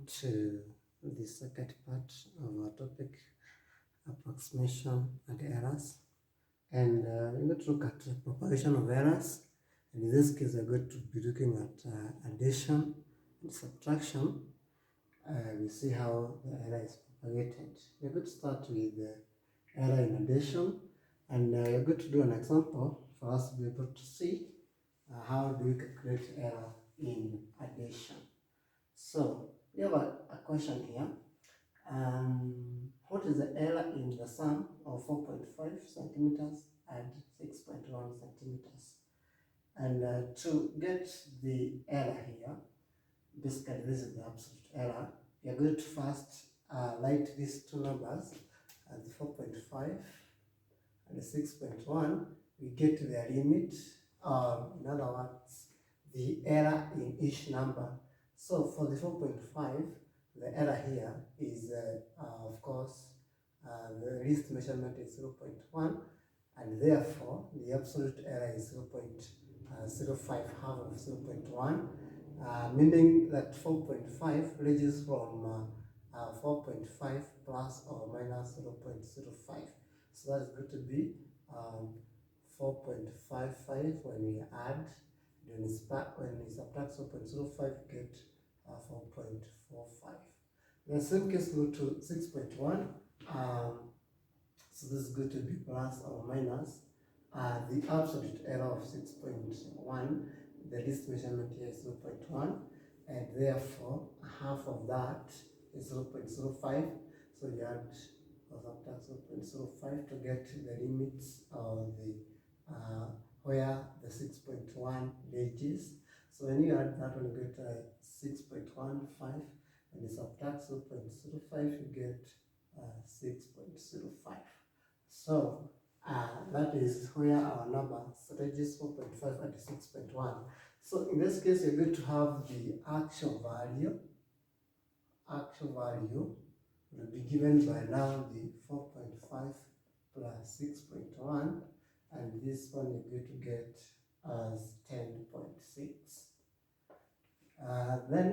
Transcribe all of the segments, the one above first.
to the second part of our topic, approximation and errors. And we're going to look at the propagation of errors. And in this case, we're going to be looking at addition and subtraction. We see how the error is propagated. We're going to start with the error in addition, and we're going to do an example for us to be able to see how do we calculate error in addition. So we have a question here. What is the error in the sum of 4.5 centimeters and 6.1 centimeters? And to get the error here, basically this is the absolute error. We are going to first write these two numbers, the 4.5 and the 6.1. We get to their limit, in other words, the error in each number. So for the 4.5, the error here is, of course, the least measurement is 0.1, and therefore the absolute error is 0.05, half of 0.1, meaning that 4.5 ranges from 4.5 plus or minus 0.05. So that is going to be 4.55 when we add. When we subtract 0.05, we get 4.45. The same case go to 6.1. So this is going to be plus or minus the absolute error of 6.1. The least measurement here is 0.1, and therefore half of that is 0.05. So you add or subtract 0.05 to get the limits of the where the 6.1 ranges. So when you add that one, you get 6.15, and you subtract 0.05, you get 6.05. So that is where our number ranges 4.5 and 6.1. So in this case, you're going to have the actual value. Actual value will be given by now the 4.5 plus 6.1. And this one you're going to get as 10.6. Then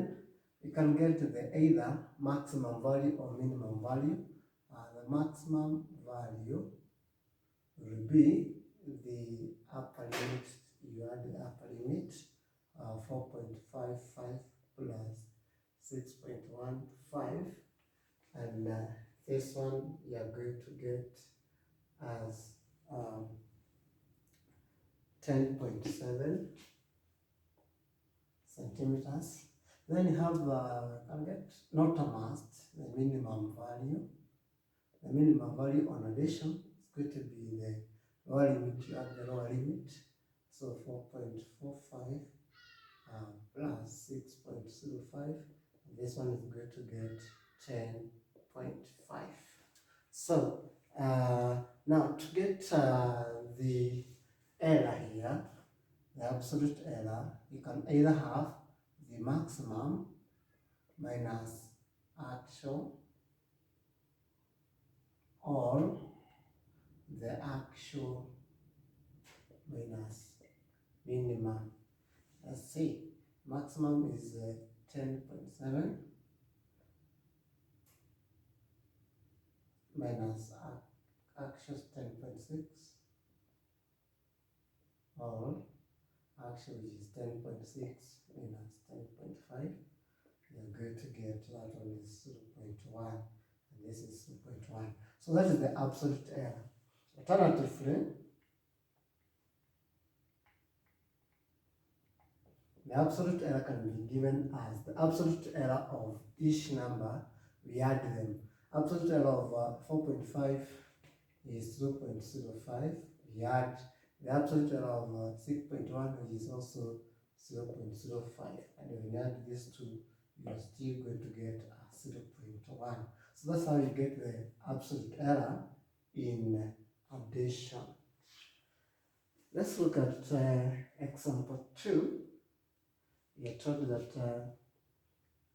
you can get the either maximum value or minimum value. The maximum value will be the upper limit. You add the upper limit, 4.55 plus 6.15, and this one you are going to get as 10.7 centimeters. Then you have can get not a must, the minimum value. The minimum value on addition is going to be the lower limit. You add the lower limit, so 4.45 plus 6.05. This one is going to get 10.5. So now to get the error here, the absolute error, you can either have the maximum minus actual or the actual minus minimum. Let's see, maximum is 10.7 minus actual 10.6 or actual, which is 10.6 minus 10.5. You're going to get that one is 0.1 and this is 0.1. So that is the absolute error. Alternatively, the absolute error can be given as the absolute error of each number. We add them. Absolute error of 4.5 is 0.05. We add the absolute error of 6.1, which is also 0.05. And when you add these two, you are still going to get 0.1. So that's how you get the absolute error in addition. Let's look at example 2. We are told that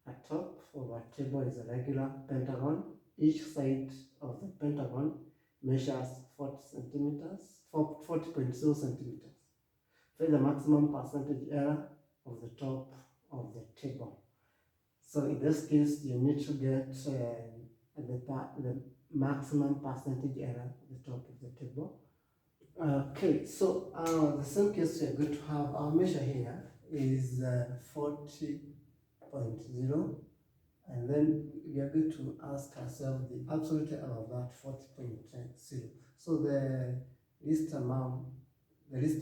a top of a table is a regular pentagon. Each side of the pentagon measures 40 centimeters, 40.0 centimeters. Find the maximum percentage error of the top of the table. So in this case, you need to get the maximum percentage error at the top of the table. Okay, so the same case we are going to have, our measure here is 40.0, and then we are going to ask ourselves the absolute error of that 40.0. So the least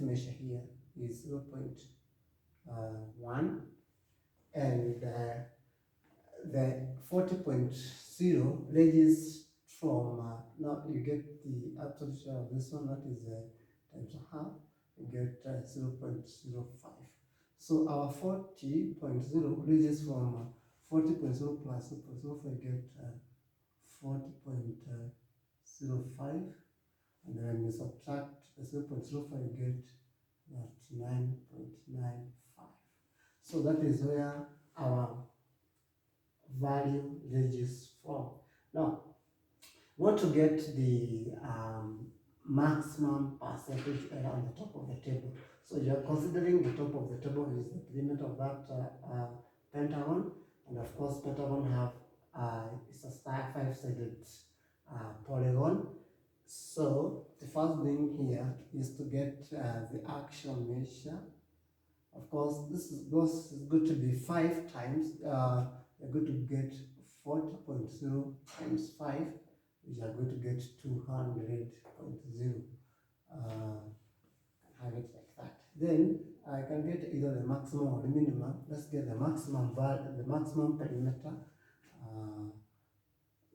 measure here is 0.1, and the 40.0 ranges from, now you get the absolute error of this one, that is times a half, you get 0.05. So our 40.0 ranges from 40.0 plus 0.05, you get 40.05, and then when you subtract the 0.05, you get that 9.95. So that is where our value ranges from. Now, we want to get the maximum percentage error on the top of the table. So you are considering the top of the table is the perimeter of that pentagon, and of course pentagon have it's a five-sided polygon. So the first thing here is to get the actual measure. Of course, this is going to be 5 times. You're going to get 40.0 times 5, which are going to get 200.0. Have it like that. Then I can get either the maximum or the minimum. Let's get the maximum value, the maximum perimeter.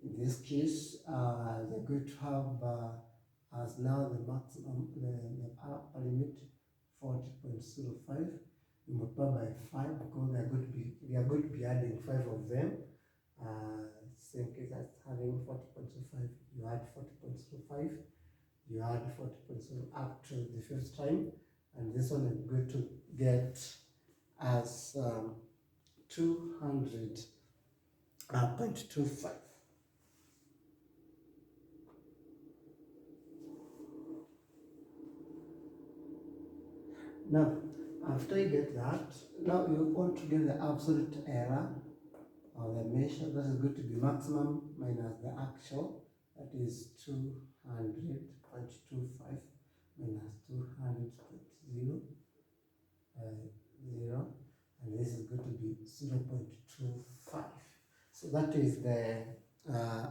In this case, they're going to have as now the maximum, the upper limit 40.05. You multiply by 5 because we are going to be adding 5 of them. Same case as having 40.05, you add 40.05, you add 40.0 up to the 5th time, and this one is going to get as 200.25. Now, after you get that, now you want to get the absolute error of the measure. That is going to be maximum minus the actual. That is 200.25 minus 200.0, and this is going to be 0.25. So that is the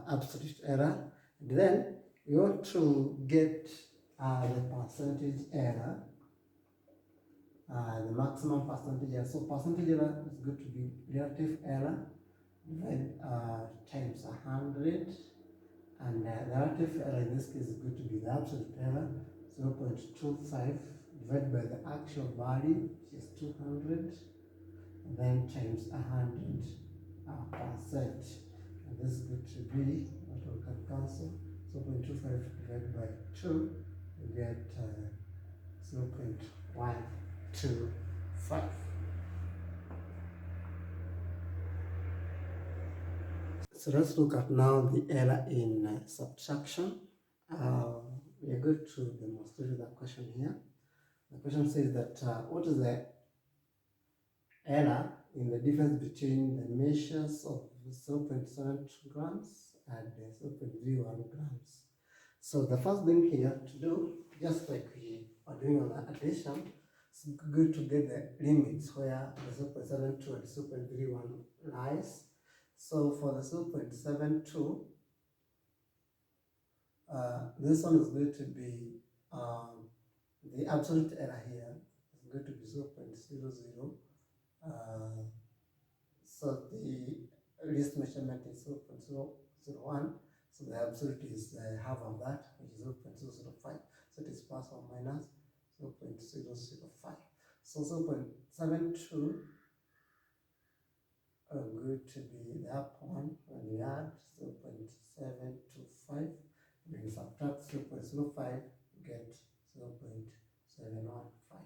absolute error. And then you want to get the percentage error. The maximum percentage error. So percentage error is going to be relative error divided times 100, and the relative error in this case is going to be the absolute error, 0.25 divided by the actual value, which is 200, and then times 100%. And this is going to be what we can cancel. 0.25 divided by 2, we get 0.125. So let's look at now the error in subtraction. We are going to demonstrate the question here. The question says that what is the error in the difference between the measures of 0.72 grams and 0.31 grams? So the first thing here to do, just like we are doing on the addition, is going to get the limits where the 0.72 and 0.31 lies. So for the 0.72, this one is going to be the absolute error here is going to be 0.00. So the least measurement is 0.001. So the absolute is half of that, which is 0.005. So it is plus or minus 0.005. So 0.72 going to be the up one when we add 0.725. When you subtract 0.05, you get 0.715.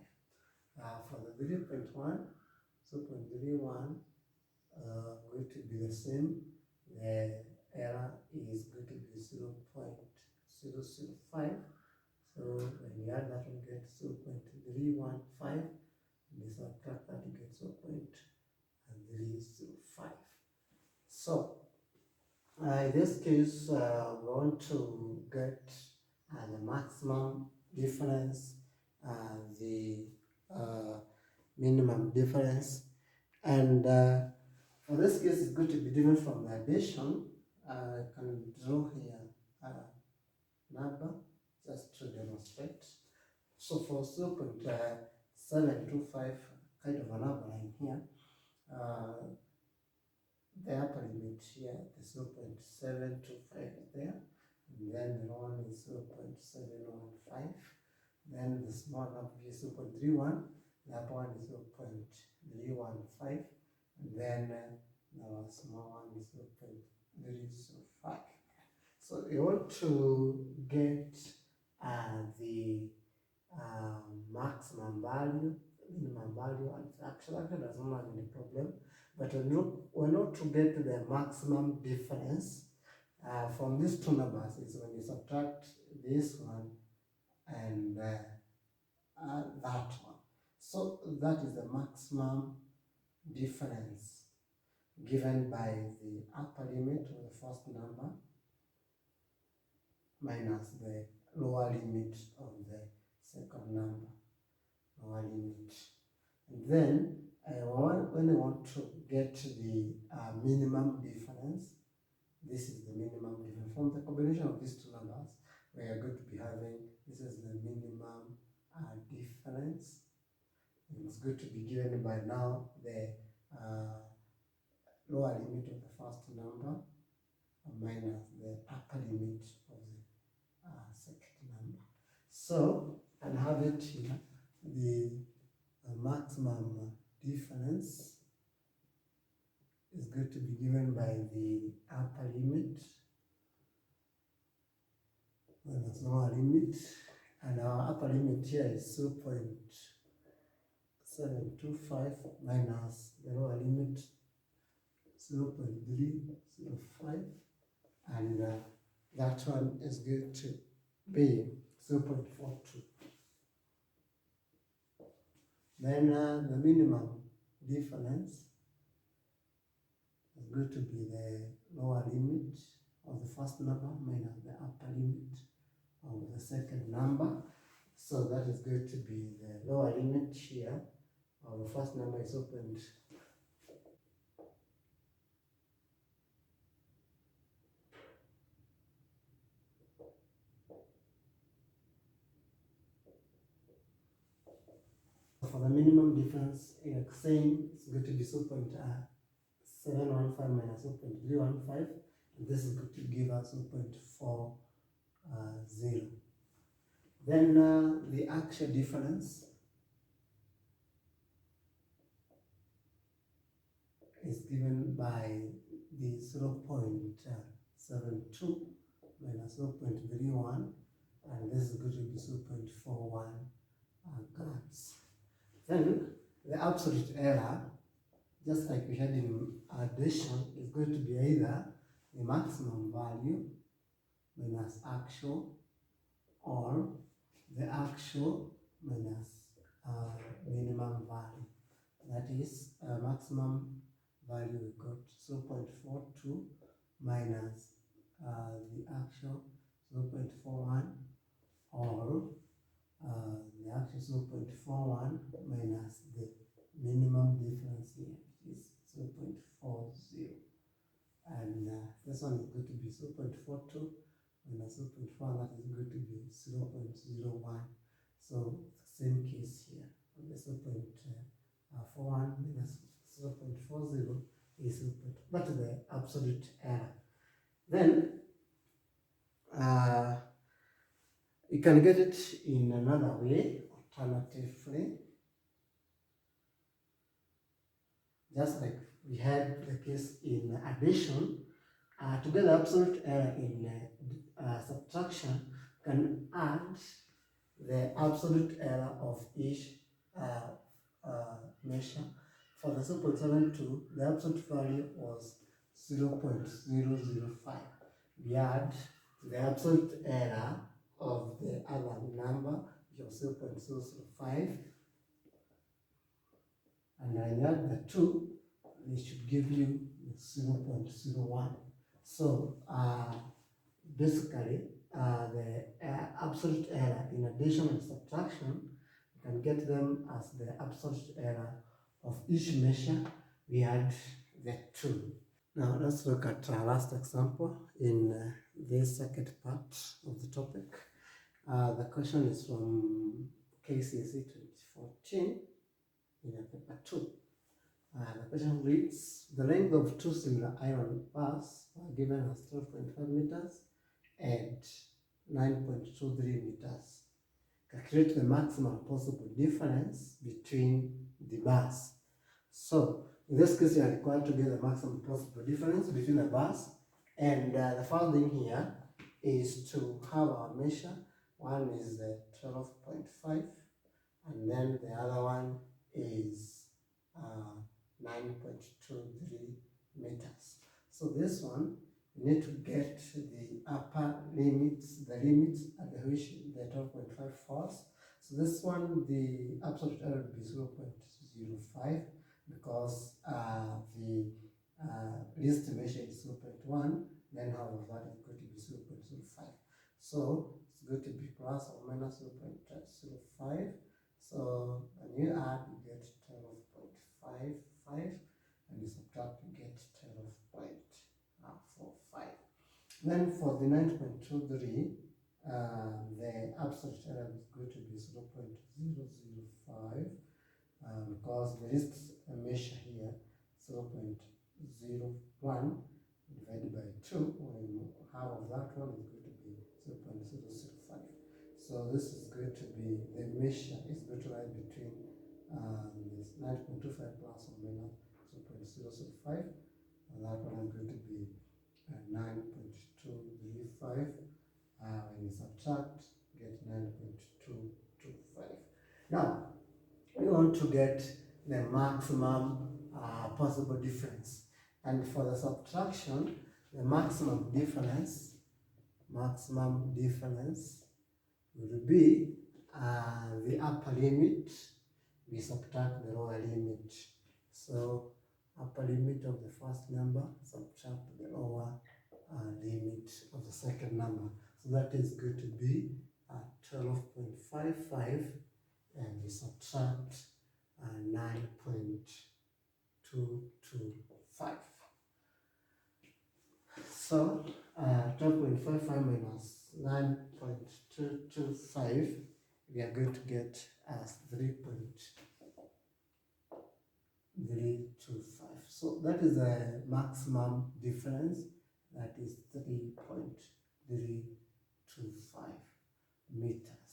For the 0.1, 0.31 going to be the same. The error is going to be 0.005. So when you add that, you get 0.315. And you subtract that, you get 0.305. So in this case, we want to get the maximum difference, the minimum difference, and for this case, it's going to be different from the addition. I can draw here a number just to demonstrate. So for 0.725, kind of a number line here, the upper limit here is 0.725 there, and then the one is 0.715, then the small number is 0.31, the upper one is 0.315, and then the small one is 0.305. So you want to get the maximum value, minimum value, and fraction. Actually, does not have any problem. But we're not to get the maximum difference from these two numbers is when you subtract this one and that one. So that is the maximum difference given by the upper limit of the first number minus the lower limit of the second number, lower limit. And then when I want to get the minimum difference, this is the minimum difference. From the combination of these two numbers, we are going to be having, this is the minimum difference. It's going to be given by now the lower limit of the first number minus the upper limit of the second number. So, and have it here, the maximum difference is going to be given by the upper limit minus lower limit, and our upper limit here is 0.725 minus the lower limit 0.305, and that one is going to be 0.42. Then the minimum difference is going to be the lower limit of the first number minus the upper limit of the second number. So that is going to be the lower limit here of the first number is 0.42. For the minimum difference, like saying it's going to be 0.715 minus 0.315, and this is going to give us 0.40. Then the actual difference is given by the 0.72 minus 0.31, and this is going to be 0.41 grams. Then the absolute error, just like we had in addition, is going to be either the maximum value minus actual, or the actual minus minimum value. That is maximum value we got 0.42 minus the actual 0.41, or the actual 0.41 minus the minimum difference here, which is 0.40. And this one is going to be 0.42 minus 0.4, that is going to be 0.01. So same case here. The 0.41 minus 0.40 is 0. But the absolute error. Then you can get it in another way, alternatively, just like we had the case in addition. To get the absolute error in subtraction, can add the absolute error of each measure. For the 0.72, the absolute value was 0.005. We add the absolute error of the other number, which was 0.005, and when you add the two, they should give you the 0.01. So basically, the absolute error in addition and subtraction, you can get them as the absolute error of each measure. We had the 2. Now let's look at our last example in this second part of the topic. The question is from KCSE 2014 in paper 2. The question reads, the length of 2 similar iron bars are given as 12.5 meters and 9.23 meters. Calculate the maximum possible difference between the bars. So, in this case, you are required to get the maximum possible difference between the bars. And the first thing here is to have our measure. One is 12.5, and then the other one is 9.23 meters. So this one, we need to get the upper limits, the limits at which the 12.5 falls. So this one, the absolute error would be 0.05 because the least measure is 0.1, then half of that is going to be 0.05. So it's going to be plus or minus 0.05. So when you add, you get 12.55, and you subtract, you get 12.45. Then for the 9.23, the absolute error is going to be 0.005 because the least measure here, 0.01 divided by 2, when half of that one is going to be 0.005. So this is going to be, the measure is going to lie between this 9.25 plus or minus 0.005, and that one is going to be 9.235. When you subtract, get 9.225. Now, we want to get the maximum possible difference. And for the subtraction, the maximum difference will be the upper limit, we subtract the lower limit. So upper limit of the first number, subtract the lower limit of the second number. So that is going to be 12.55, and we subtract 9.225. So 12.55 minus 9.225, we are going to get as 3.325. So that is the maximum difference, that is 3.325 meters.